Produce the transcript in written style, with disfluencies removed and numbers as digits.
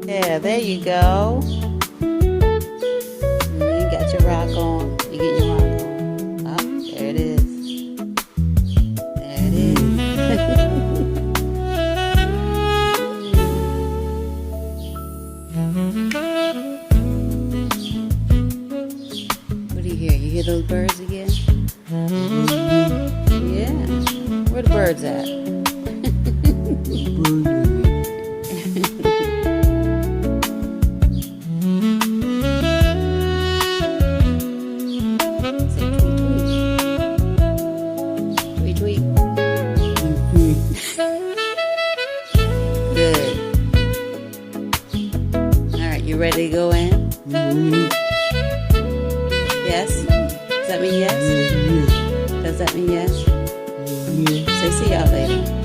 Yeah, there you go. You got your rock on. You get your rock on. Oh, there it is. There it is. What do you hear? You hear those birds again? Yeah. Where the birds at? Tweet, tweet. Good. All right, you ready to go in? Yes? Does that mean yes? Does that mean yes? Say see y'all later.